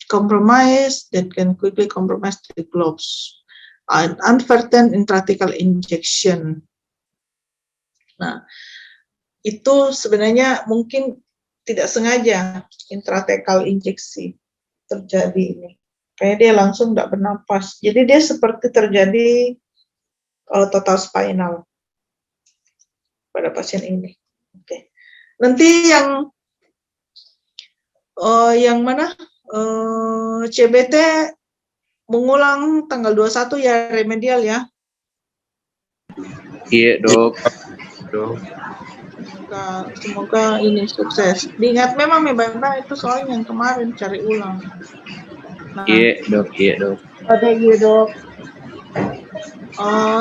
A: Compromise that can quickly compromise the globes. Uncertain intrathecal injection. Nah, itu sebenarnya mungkin tidak sengaja intrathecal injeksi terjadi ini. Kayak dia langsung tidak bernapas. Jadi dia seperti terjadi total spinal pada pasien ini. Oke. Nanti yang mana? CBT mengulang tanggal 21 ya, remedial ya.
B: Iya dok.
A: Semoga ini sukses. Diingat memang Mbak itu soalnya yang kemarin cari ulang. Nah,
B: Iya dok.
A: Ada iya dok.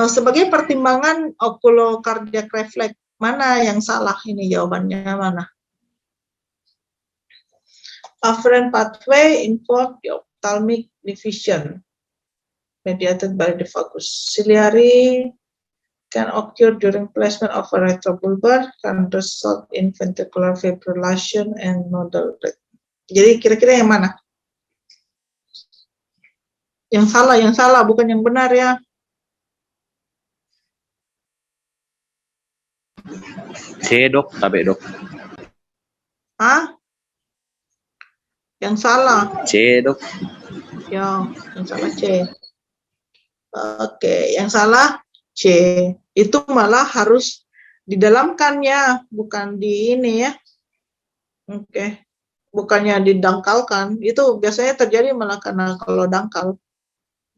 A: Sebagai pertimbangan okulokardiak refleks, mana yang salah ini jawabannya mana? Afferent pathway involve the ophthalmic division mediated by the vagus ciliary can occur during placement of a retrobulbar, can result in ventricular fibrillation and nodal death. Jadi kira-kira yang mana? Yang salah, bukan yang benar ya.
B: C dok, tapi dok.
A: Hah? Yang salah.
B: C dok.
A: Ya, yang salah C. Oke, yang salah C. Itu malah harus didalamkan ya, bukan di ini ya. Oke, bukannya didangkalkan. Itu biasanya terjadi malah karena kalau dangkal.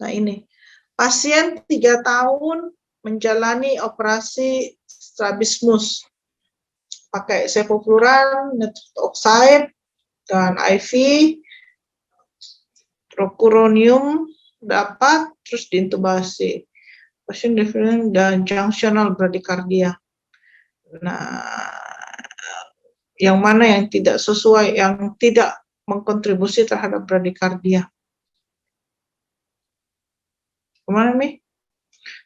A: Nah ini, pasien 3 tahun menjalani operasi strabismus pakai sevofluran, nitric oxide, dan IV, rocuronium dapat, terus diintubasi. Pasien different dan junctional bradycardia. Nah, yang mana yang tidak sesuai, yang tidak mengkontribusi terhadap bradycardia? Kemana nih?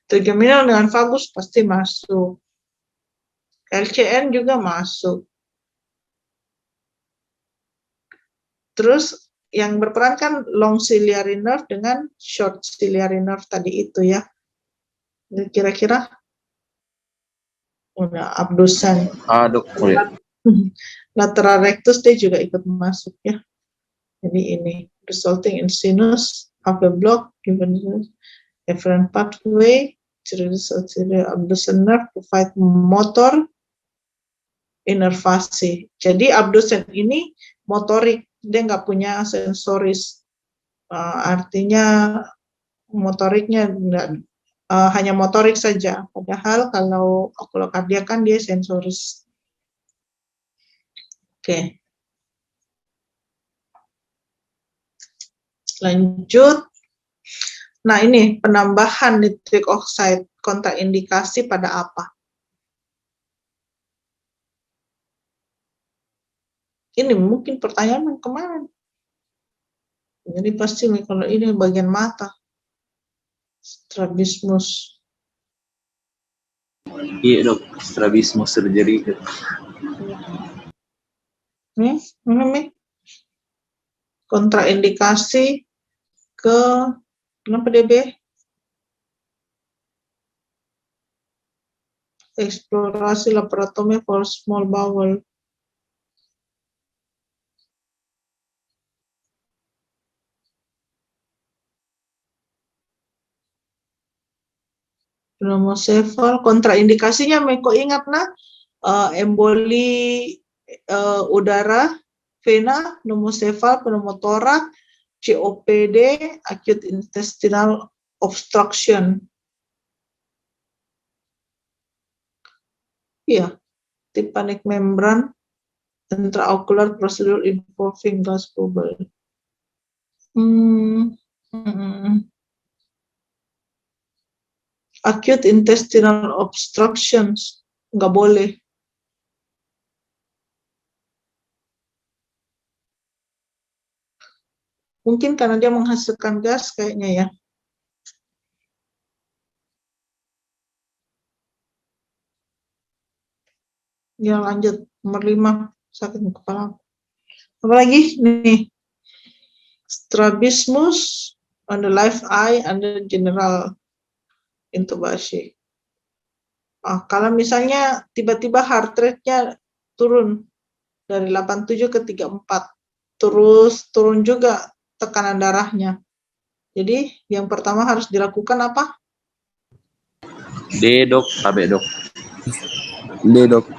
A: Trigeminal dengan vagus pasti masuk. LCN juga masuk. Terus yang berperan kan long ciliary nerve dengan short ciliary nerve tadi itu ya. Kira-kira udah abdusen.
B: Dok.
A: Lateral rectus dia juga ikut masuk ya. Jadi ini resulting in sinus of the block given efferent pathway to result in abducen nerve provide motor inervasi. Jadi abdusen ini motorik, dia nggak punya sensoris, artinya motoriknya enggak, hanya motorik saja. Padahal kalau okulokardia kan dia sensoris. Oke. Lanjut. Nah, ini penambahan nitric oxide kontraindikasi pada apa? Ini mungkin pertanyaan yang kemarin. Jadi pasti kalau ini bagian mata. Strabismus.
B: Iya dok, strabismus surgery.
A: Ini kontraindikasi ke kenapa DB? Eksplorasi laboratorium for small bowel. Pneumocefal, kontraindikasinya Meko ingat nah, emboli udara, vena, pneumocefal, pneumotorak, COPD, acute intestinal obstruction. Iya, tympanic membran, intraocular procedure involving gas bubble. Acute intestinal obstructions, nggak boleh. Mungkin karena dia menghasilkan gas kayaknya ya. Ya lanjut, nomor 5, sakit kepala. Apalagi nih, strabismus on the left eye under general intubasi. Kalau misalnya tiba-tiba heart rate-nya turun dari 87 ke 34, terus turun juga tekanan darahnya. Jadi yang pertama harus dilakukan apa?
B: D dok, AB dok. D dok.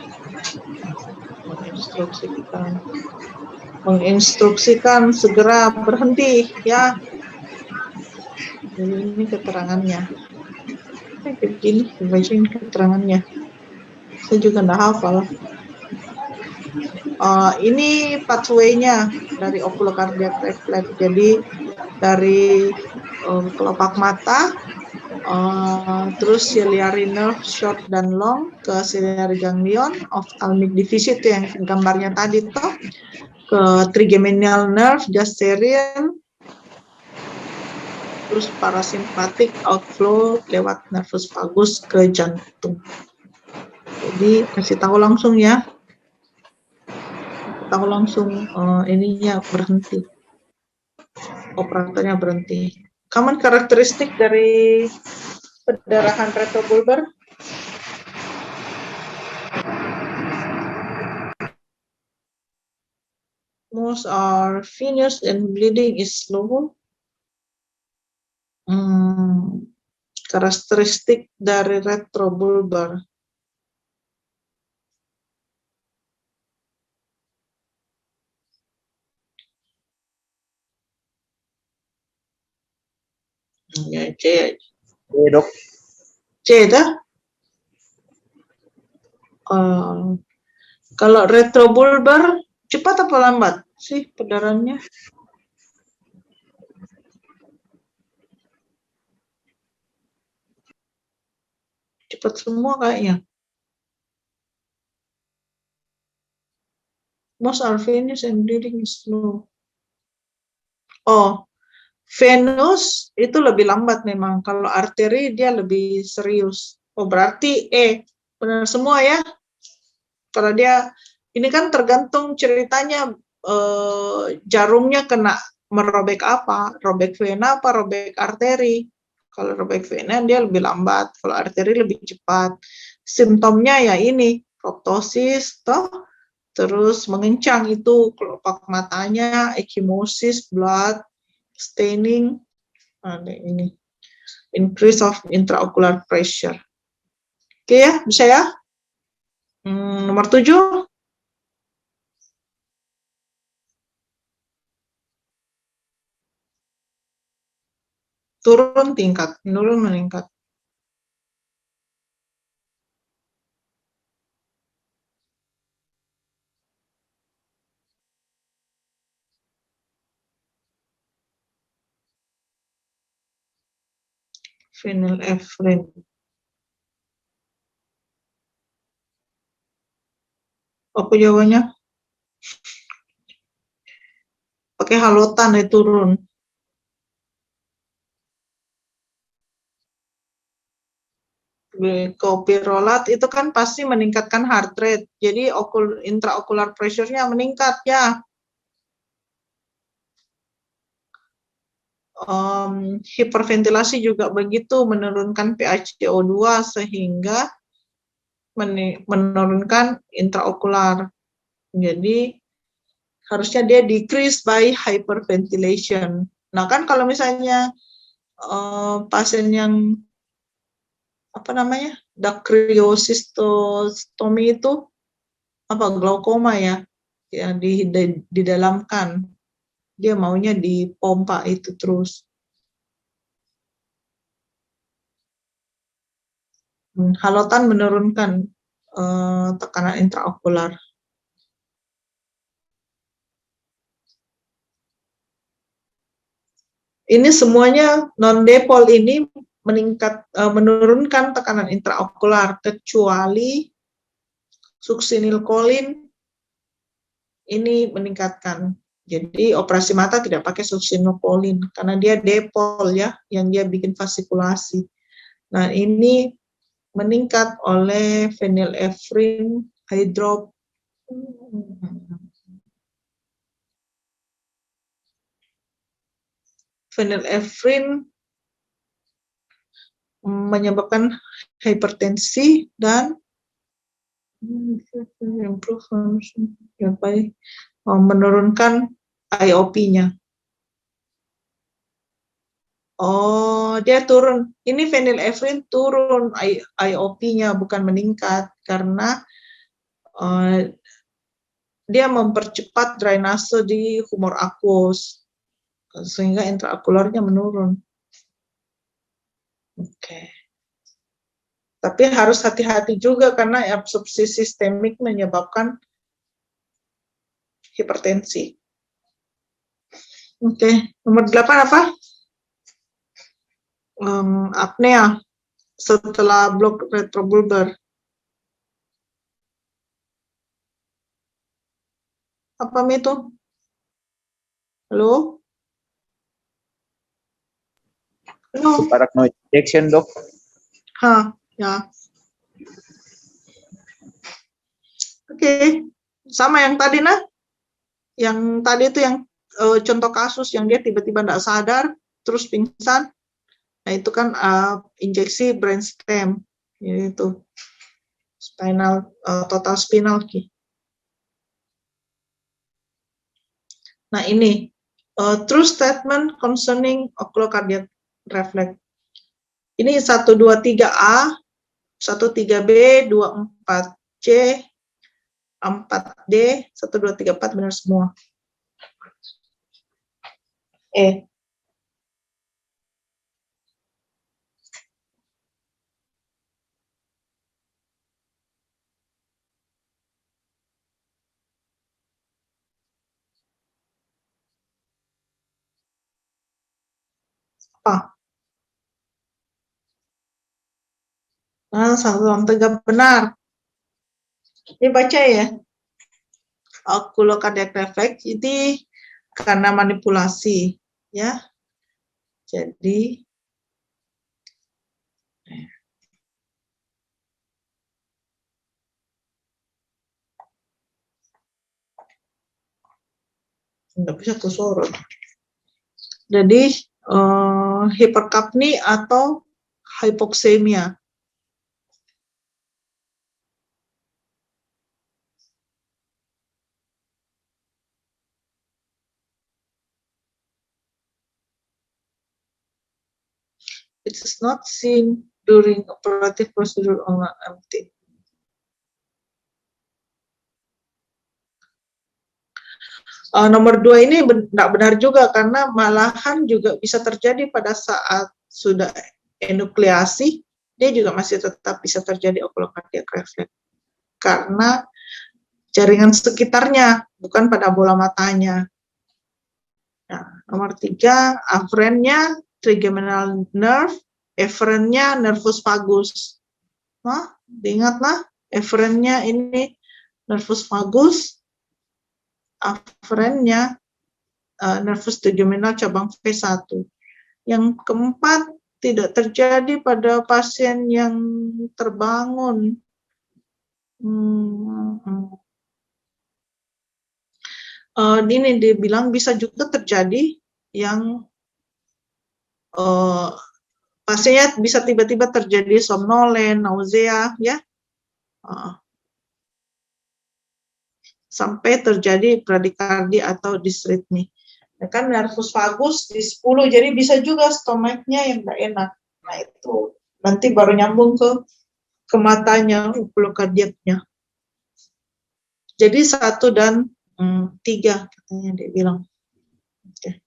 A: Menginstruksikan segera berhenti ya. Jadi ini keterangannya. Begini bacain keterangannya. Saya juga nggak hafal. Ini pathway-nya dari oculocardiac reflex. Jadi dari kelopak mata, terus ciliary nerve short dan long ke ciliary ganglion, ophthalmic deficit yang gambarnya tadi toh, ke trigeminal nerve, gasterian, terus parasimpatik outflow lewat nervus vagus ke jantung. Jadi kasih tahu langsung ya, tahu langsung ininya berhenti, operatornya berhenti. Common karakteristik dari pendarahan retrobulbar. Most are venous and bleeding is slow. Karakteristik dari retrobulbar. Ya, C.
B: D dok.
A: C dah. Kalau retrobulbar cepat apa lambat sih perdarahannya? Cepat semua kayaknya. Most are venous and bleeding is slow. Venous itu lebih lambat memang. Kalau arteri dia lebih serius. Berarti benar semua ya. Kalau dia ini kan tergantung ceritanya, jarumnya kena merobek apa, robek vena apa robek arteri. Kalau robek vena dia lebih lambat, kalau arteri lebih cepat. Simptomnya ya ini proptosis toh, terus mengencang itu kelopak matanya, ekimosis, blood staining, ada ini increase of intraocular pressure. Oke ya, bisa ya. Nomor 7. turun tingkat, menurun meningkat. Phenylephrine. Apa jawabannya? Pakai halotan ya turun. Glycopyrrolate itu kan pasti meningkatkan heart rate. Jadi intraocular pressure-nya meningkat ya. Hiperventilasi juga begitu, menurunkan pH CO2 sehingga menurunkan intraokular. Jadi harusnya dia decrease by hyperventilation. Nah kan kalau misalnya pasien yang apa namanya dacryocystostomy itu apa glaukoma ya, yang didalamkan, dia maunya dipompa itu terus. Halotan menurunkan tekanan intraokular. Ini semuanya non-depol ini menurunkan tekanan intraokular, kecuali succinylcholine ini meningkatkan. Jadi operasi mata tidak pakai succinylcholine karena dia depol ya, yang dia bikin vasikulasi. Nah ini meningkat oleh phenylephrine hydrop. Phenylephrine menyebabkan hipertensi dan menurunkan IOP-nya. Oh, dia turun. Ini phenylephrine turun IOP-nya, bukan meningkat karena dia mempercepat drainase di humor aqueous sehingga intraokularnya menurun. Oke. Tapi harus hati-hati juga karena absorpsi sistemik menyebabkan hipertensi. Oke, nomor 8 apa? Apnea setelah blok retrobulbar. Apa itu? Halo? Halo?
B: Subarachnoid injection, dok.
A: Ya. Oke. Sama yang tadi, nah. Yang tadi itu yang contoh kasus yang dia tiba-tiba tidak sadar, terus pingsan. Nah, itu kan injeksi brainstem, yaitu total spinal key. Nah, ini true statement concerning oculocardiac reflex. Ini 123A, 13B, 24C, 4D, 1234 benar semua. Apa? Nah, salam tegap benar. Ini baca ya. Oculocardiac reflex ini karena manipulasi, ya. Jadi nggak bisa kesorot. Jadi hiperkapni atau hypoxemia. It is not seen during operative procedure on empty. Nomor 2 ini tidak benar juga, karena malahan juga bisa terjadi pada saat sudah enukleasi, dia juga masih tetap bisa terjadi oculocardiac reflex karena jaringan sekitarnya, bukan pada bola matanya. Nah, nomor 3, afferentnya trigeminal nerve, efferentnya nervus vagus. Nah, diingatlah, efferentnya ini nervus vagus, afferentnya nervus trigeminal cabang V1. Yang keempat, tidak terjadi pada pasien yang terbangun. Ini dibilang bisa juga terjadi yang pasiennya bisa tiba-tiba terjadi somnolen, nausea, ya, sampai terjadi bradikardia atau disritmi. Ya kan, nervus vagus di 10, jadi bisa juga stomachnya yang tidak enak. Nah itu nanti baru nyambung ke matanya, oculocardiacnya. Jadi 1 dan 3 katanya dia bilang. Oke.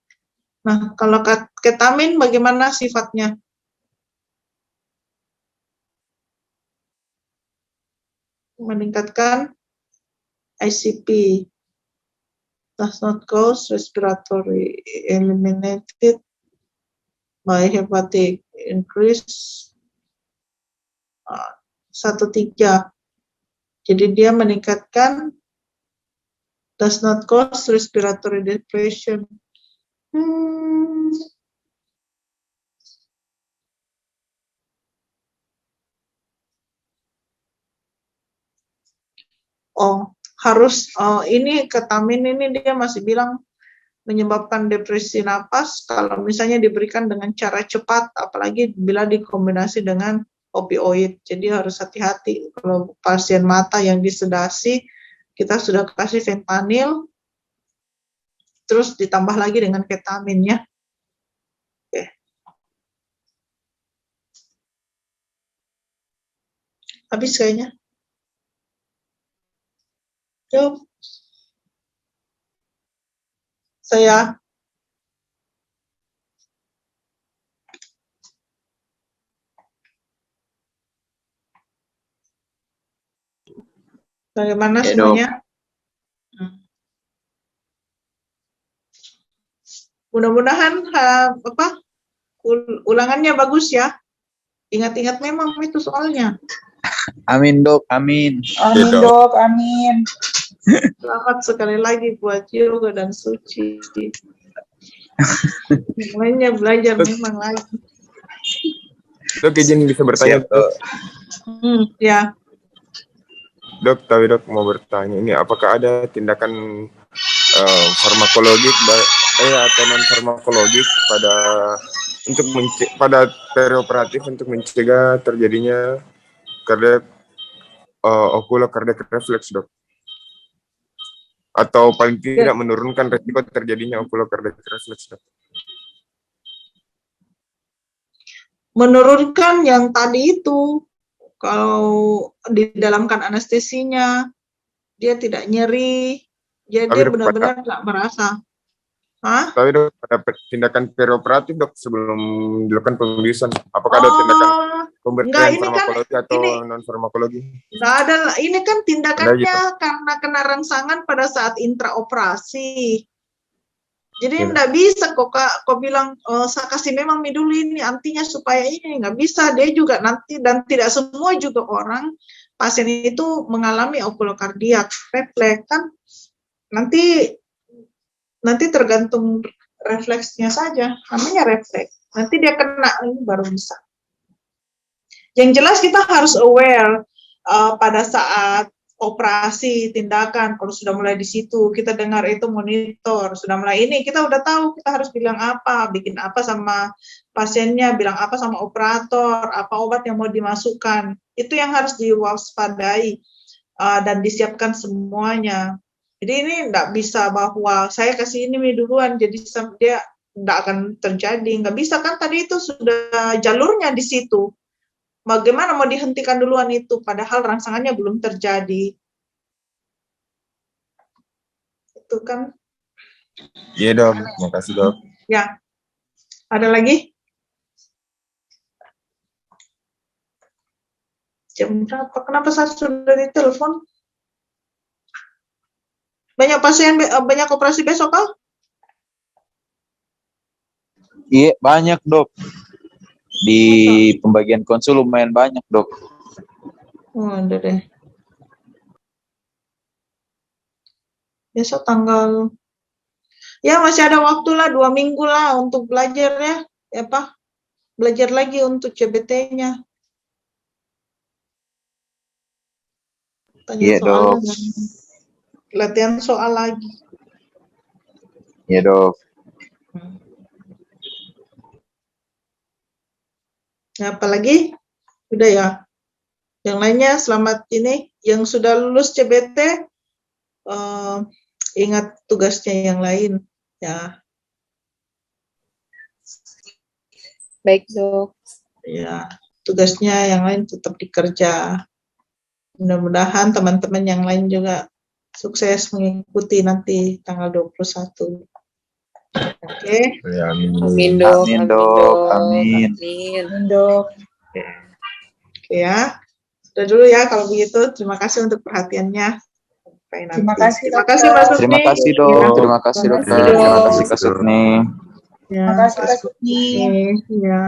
A: Nah, kalau ketamin bagaimana sifatnya? Meningkatkan ICP, does not cause respiratory, eliminated by hepatic increase. 1-3. Jadi dia meningkatkan, does not cause respiratory depression. Ini ketamin ini dia masih bilang menyebabkan depresi napas kalau misalnya diberikan dengan cara cepat, apalagi bila dikombinasi dengan opioid. Jadi harus hati-hati kalau pasien mata yang disedasi, kita sudah kasih fentanyl, terus ditambah lagi dengan ketamin, ya. Oke. Habis kayaknya. Yuk. Saya bagaimana
B: Ya,
A: semuanya? Mudah-mudahan ulangannya bagus ya. Ingat-ingat memang itu soalnya.
B: Amin dok, amin.
C: Amin dok, amin.
A: Selamat sekali lagi buat Yoga dan Suci. Semuanya belajar memang lagi.
D: Dok, izin bisa bertanya.
B: Siap, dok.
A: Ya.
D: Dok, dok mau bertanya ini, apakah ada tindakan farmakologik atau non farmakologik pada perioperatif untuk mencegah terjadinya oculocardiac reflex, dok? Atau paling tidak menurunkan resiko terjadinya oculocardiac reflex, dok?
A: Menurunkan yang tadi itu, kalau didalamkan anestesinya, dia tidak nyeri, dia benar-benar nggak merasa. Hah?
D: Tapi dok, ada tindakan perioperatif, dok, sebelum dilakukan pembiusan. Apakah ada tindakan pemberian farmakologi atau non farmakologi?
A: Nggak ada. Ini kan tindakannya karena kena rangsangan pada saat intraoperasi. Jadi nggak bisa kok bilang saya kasih memang dulu ini antinya supaya ini, nggak bisa. Dia juga nanti, dan tidak semua juga orang pasien itu mengalami oculocardiac reflex kan, nanti tergantung refleksnya saja, namanya refleks. Nanti dia kena ini baru bisa. Yang jelas kita harus aware pada saat operasi, tindakan, kalau sudah mulai di situ, kita dengar itu monitor, sudah mulai ini, kita udah tahu kita harus bilang apa, bikin apa sama pasiennya, bilang apa sama operator, apa obat yang mau dimasukkan, itu yang harus diwaspadai dan disiapkan semuanya. Jadi ini enggak bisa bahwa saya kasih ini duluan, jadi dia enggak akan terjadi, nggak bisa kan, tadi itu sudah jalurnya di situ. Bagaimana mau dihentikan duluan itu, padahal rangsangannya belum terjadi. Itu kan
D: Iya dok, terima kasih dok.
A: Ya. Ada lagi? Jam berapa? Kenapa saya sudah ditelepon? Banyak pasien, banyak operasi besok kah?
E: Iya, banyak dok. Di pembagian konsul lumayan banyak dok.
A: Oh, ada deh. Besok tanggal. Ya masih ada waktu lah 2 minggu lah untuk belajar ya. Ya Pak. Belajar lagi untuk CBT-nya. Tanya
E: Iya
A: soal
E: dok.
A: dan latihan soal lagi.
E: Iya dok.
A: Ya, apalagi? Udah ya. Yang lainnya selamat ini. Yang sudah lulus CBT, ingat tugasnya yang lain. Ya,
F: Baik, Dok.
A: ya, tugasnya yang lain tetap dikerja. Mudah-mudahan teman-teman yang lain juga sukses mengikuti nanti tanggal 21. Oke.
D: Ya, amin.
F: Amin, Dok.
E: Amin, Dok. Amin.
F: Amin.
C: Dok.
A: Oke ya. Sudah dulu ya kalau begitu. Terima kasih untuk perhatiannya. Sampai nanti.
C: Terima kasih,
A: Terima kasih Mas Sufmi.
E: Terima kasih dok. Terima kasih dokter.
F: Terima kasih,
E: Terima
F: Dok.
E: kasih Kak Sufni.
A: Ya,
C: Terima kasih, Kak
A: Sufmi. Ya.